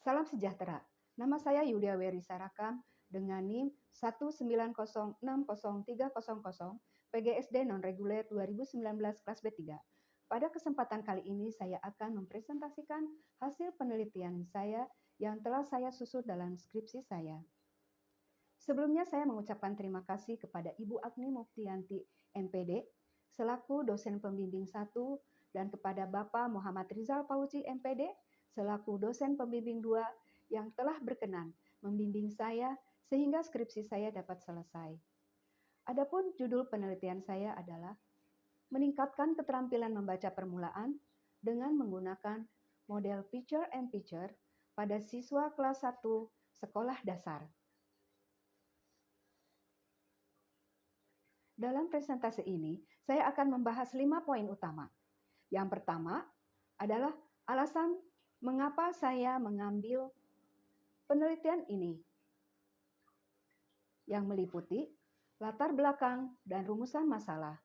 Salam sejahtera. Nama saya Yulia Werisa Rakam dengan NIM 190603000 PGSD non-reguler 2019 kelas B3. Pada kesempatan kali ini saya akan mempresentasikan hasil penelitian saya yang telah saya susun dalam skripsi saya. Sebelumnya saya mengucapkan terima kasih kepada Ibu Agni Muftiyanti MPD selaku dosen pembimbing 1 dan kepada Bapak Muhammad Rizal Fauzi MPD selaku dosen pembimbing 2 yang telah berkenan membimbing saya sehingga skripsi saya dapat selesai. Adapun judul penelitian saya adalah meningkatkan keterampilan membaca permulaan dengan menggunakan model picture and picture pada siswa kelas 1 sekolah dasar. Dalam presentasi ini, saya akan membahas 5 poin utama. Yang pertama adalah alasan mengapa saya mengambil penelitian ini, yang meliputi latar belakang dan rumusan masalah.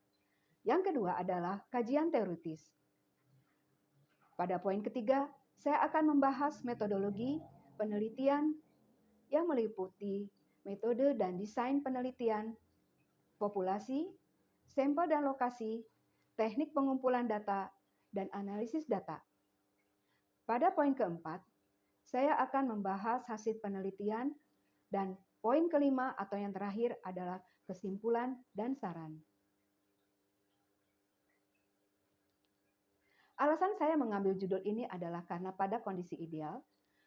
Yang kedua adalah kajian teoritis. Pada poin ketiga, saya akan membahas metodologi penelitian yang meliputi metode dan desain penelitian, populasi, sampel dan lokasi, teknik pengumpulan data, dan analisis data. Pada poin keempat, saya akan membahas hasil penelitian dan poin kelima atau yang terakhir adalah kesimpulan dan saran. Alasan saya mengambil judul ini adalah karena pada kondisi ideal,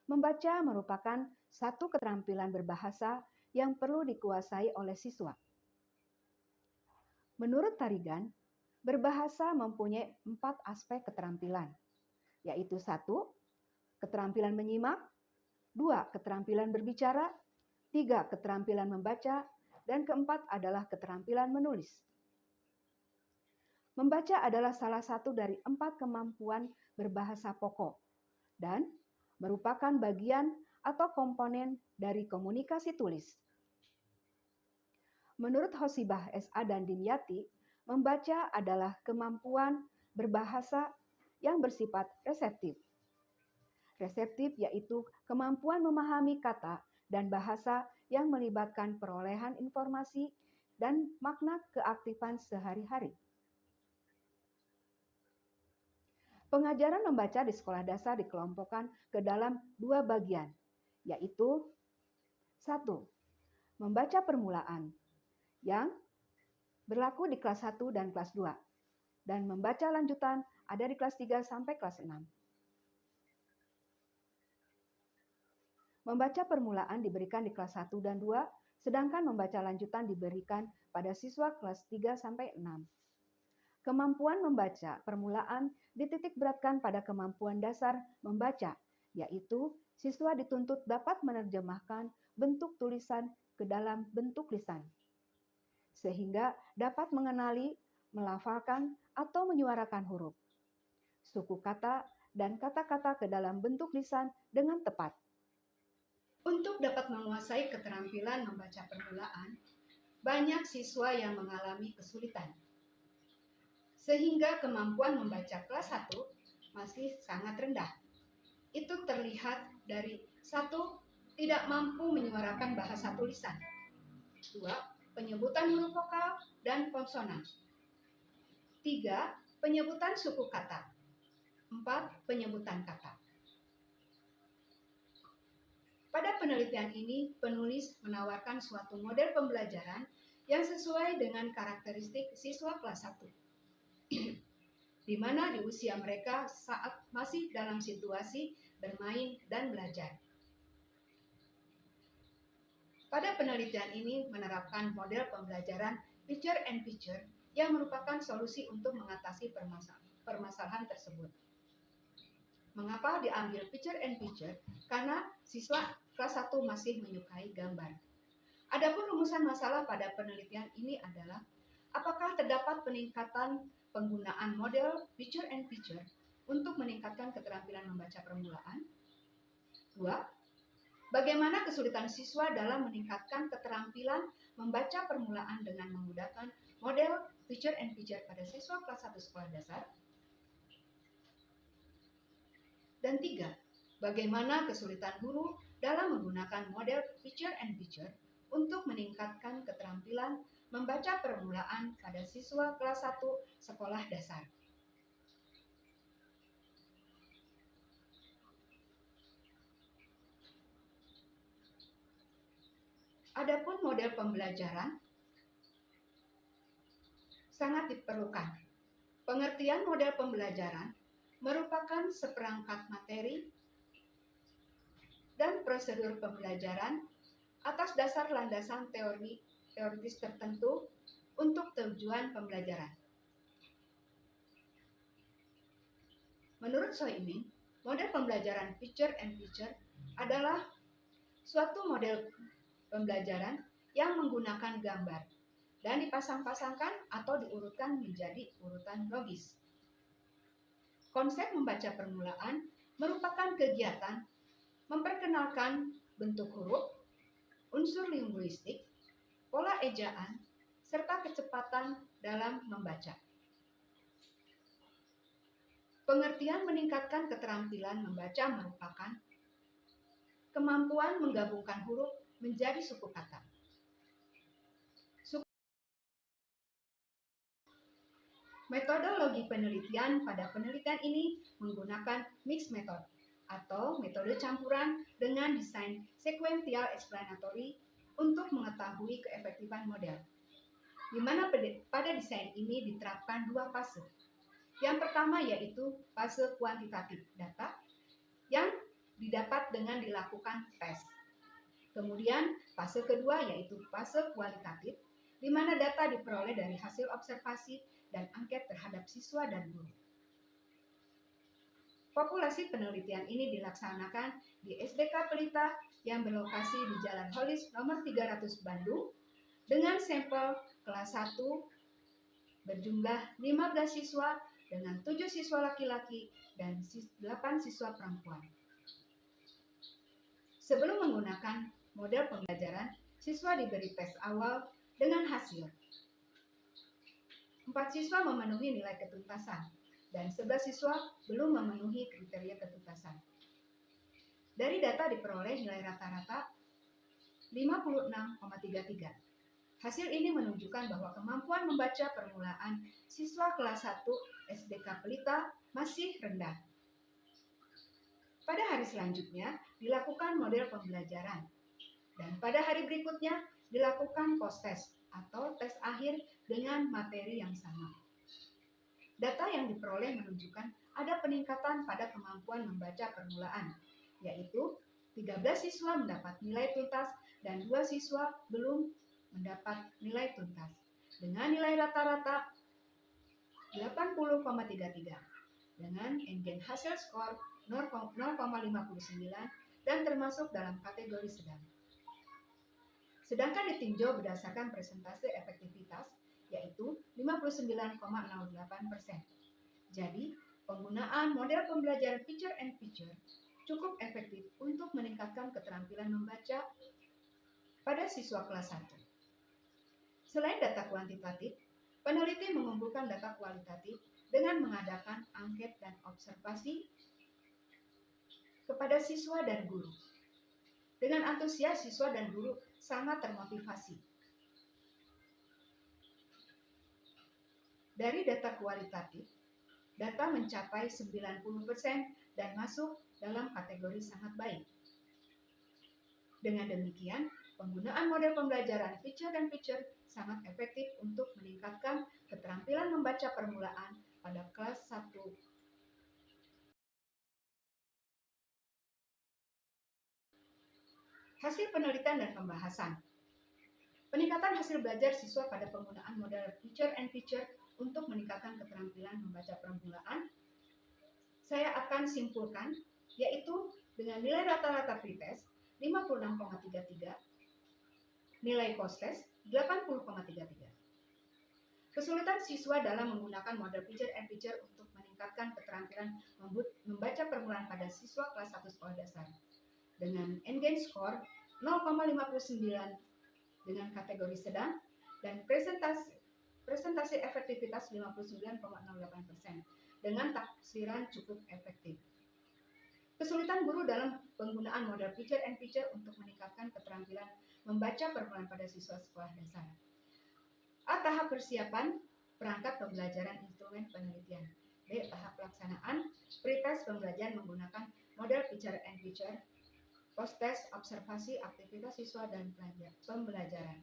membaca merupakan satu keterampilan berbahasa yang perlu dikuasai oleh siswa. Menurut Tarigan, berbahasa mempunyai 4 aspek keterampilan, yaitu 1. Keterampilan menyimak, 2. Keterampilan berbicara, 3. Keterampilan membaca, dan keempat adalah keterampilan menulis. Membaca adalah salah satu dari 4 kemampuan berbahasa pokok dan merupakan bagian atau komponen dari komunikasi tulis. Menurut Hosibah S.A. dan Dimyati, membaca adalah kemampuan berbahasa yang bersifat reseptif. Reseptif yaitu kemampuan memahami kata dan bahasa yang melibatkan perolehan informasi dan makna keaktifan sehari-hari. Pengajaran membaca di sekolah dasar dikelompokkan ke dalam 2 bagian, yaitu 1. Membaca permulaan yang berlaku di kelas 1 dan kelas 2, dan membaca lanjutan ada di kelas 3 sampai kelas 6. Membaca permulaan diberikan di kelas 1 dan 2, sedangkan membaca lanjutan diberikan pada siswa kelas 3 sampai 6. Kemampuan membaca permulaan dititik beratkan pada kemampuan dasar membaca, yaitu siswa dituntut dapat menerjemahkan bentuk tulisan ke dalam bentuk lisan, sehingga dapat mengenali, melafalkan, atau menyuarakan huruf, suku kata, dan kata-kata ke dalam bentuk lisan dengan tepat. Untuk dapat menguasai keterampilan membaca permulaan, banyak siswa yang mengalami kesulitan, sehingga kemampuan membaca kelas 1 masih sangat rendah. Itu terlihat dari 1. Tidak mampu menyuarakan bahasa tulisan, 2. Penyebutan huruf vokal dan konsonan, 3. Penyebutan suku kata, 4. Penyebutan kata. Pada penelitian ini, penulis menawarkan suatu model pembelajaran yang sesuai dengan karakteristik siswa kelas 1, di mana di usia mereka saat masih dalam situasi bermain dan belajar. Pada penelitian ini menerapkan model pembelajaran picture and picture yang merupakan solusi untuk mengatasi permasalahan tersebut. Mengapa diambil picture and picture? Karena siswa kelas 1 masih menyukai gambar. Adapun rumusan masalah pada penelitian ini adalah apakah terdapat peningkatan penggunaan model picture and picture untuk meningkatkan keterampilan membaca permulaan? 2. Bagaimana kesulitan siswa dalam meningkatkan keterampilan membaca permulaan dengan menggunakan model picture and picture pada siswa kelas 1 sekolah dasar? Dan 3. Bagaimana kesulitan guru dalam menggunakan model picture and picture untuk meningkatkan keterampilan membaca permulaan pada siswa kelas 1 sekolah dasar. Adapun model pembelajaran sangat diperlukan. Pengertian model pembelajaran merupakan seperangkat materi dan prosedur pembelajaran atas dasar landasan teoritis tertentu untuk tujuan pembelajaran. Menurut Soimin, model pembelajaran picture and picture adalah suatu model pembelajaran yang menggunakan gambar dan dipasang-pasangkan atau diurutkan menjadi urutan logis. Konsep membaca permulaan merupakan kegiatan memperkenalkan bentuk huruf, unsur linguistik, pola ejaan, serta kecepatan dalam membaca. Pengertian meningkatkan keterampilan membaca merupakan kemampuan menggabungkan huruf menjadi suku kata. Metodologi penelitian pada penelitian ini menggunakan mixed method atau metode campuran dengan desain sequential explanatory untuk mengetahui keefektifan model, di mana pada desain ini diterapkan dua fase. Yang pertama yaitu fase kuantitatif data yang didapat dengan dilakukan tes. Kemudian fase kedua yaitu fase kualitatif, di mana data diperoleh dari hasil observasi dan angket terhadap siswa dan guru. Populasi penelitian ini dilaksanakan di SDK Pelita yang berlokasi di Jalan Holis nomor 300 Bandung dengan sampel kelas 1 berjumlah 15 siswa dengan 7 siswa laki-laki dan 8 siswa perempuan. Sebelum menggunakan model pembelajaran, siswa diberi tes awal dengan hasil 4 siswa memenuhi nilai ketuntasan dan 11 siswa belum memenuhi kriteria ketuntasan. Dari data diperoleh nilai rata-rata 56,33. Hasil ini menunjukkan bahwa kemampuan membaca permulaan siswa kelas 1 SDK Pelita masih rendah. Pada hari selanjutnya dilakukan model pembelajaran dan pada hari berikutnya dilakukan post-test atau tes akhir dengan materi yang sama. Data yang diperoleh menunjukkan ada peningkatan pada kemampuan membaca permulaan, yaitu 13 siswa mendapat nilai tuntas dan 2 siswa belum mendapat nilai tuntas, dengan nilai rata-rata 80,33 dengan engine hasil skor 0,59 dan termasuk dalam kategori sedang. Sedangkan ditinjau berdasarkan persentase efektivitas yaitu 59,08%. Jadi, penggunaan model pembelajaran picture and picture cukup efektif untuk meningkatkan keterampilan membaca pada siswa kelas 1. Selain data kuantitatif, peneliti mengumpulkan data kualitatif dengan mengadakan angket dan observasi kepada siswa dan guru. Dengan antusias, siswa dan guru sangat termotivasi. Dari data kualitatif, data mencapai 90% dan masuk dalam kategori sangat baik. Dengan demikian, penggunaan model pembelajaran picture dan picture sangat efektif untuk meningkatkan keterampilan membaca permulaan pada kelas 1. Hasil penelitian dan pembahasan. Peningkatan hasil belajar siswa pada penggunaan model picture and picture untuk meningkatkan keterampilan membaca permulaan, saya akan simpulkan, yaitu dengan nilai rata-rata pretest 56,33, nilai post-test 80,33. Kesulitan siswa dalam menggunakan model picture and picture untuk meningkatkan keterampilan membaca permulaan pada siswa kelas 1 sekolah dasar dengan engine score 0,59 dengan kategori sedang dan presentasi efektivitas 59,08% dengan taksiran cukup efektif. Kesulitan guru dalam penggunaan model picture and picture untuk meningkatkan keterampilan membaca permulaan pada siswa sekolah dasar. A. Tahap persiapan perangkat pembelajaran instrumen penelitian. B. Tahap pelaksanaan pretest pembelajaran menggunakan model picture and picture, post-test observasi aktivitas siswa dan pembelajaran.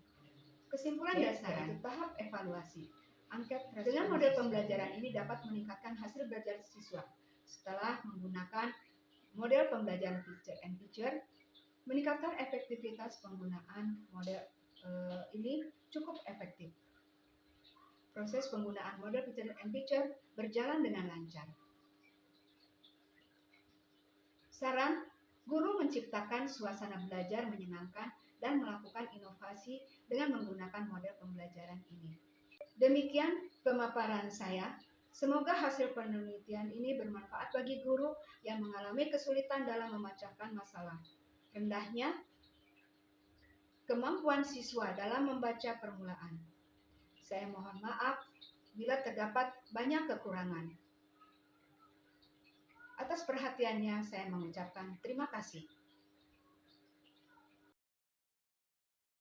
Kesimpulan dasar yaitu tahap evaluasi. Angket dengan model pembelajaran ini dapat meningkatkan hasil belajar siswa. Setelah menggunakan model pembelajaran picture and picture, meningkatkan efektivitas penggunaan model ini cukup efektif. Proses penggunaan model picture and picture berjalan dengan lancar. Saran, guru menciptakan suasana belajar menyenangkan dan melakukan inovasi dengan menggunakan model pembelajaran ini. Demikian pemaparan saya. Semoga hasil penelitian ini bermanfaat bagi guru yang mengalami kesulitan dalam memecahkan masalah. Rendahnya kemampuan siswa dalam membaca permulaan. Saya mohon maaf bila terdapat banyak kekurangan. Atas perhatiannya saya mengucapkan terima kasih.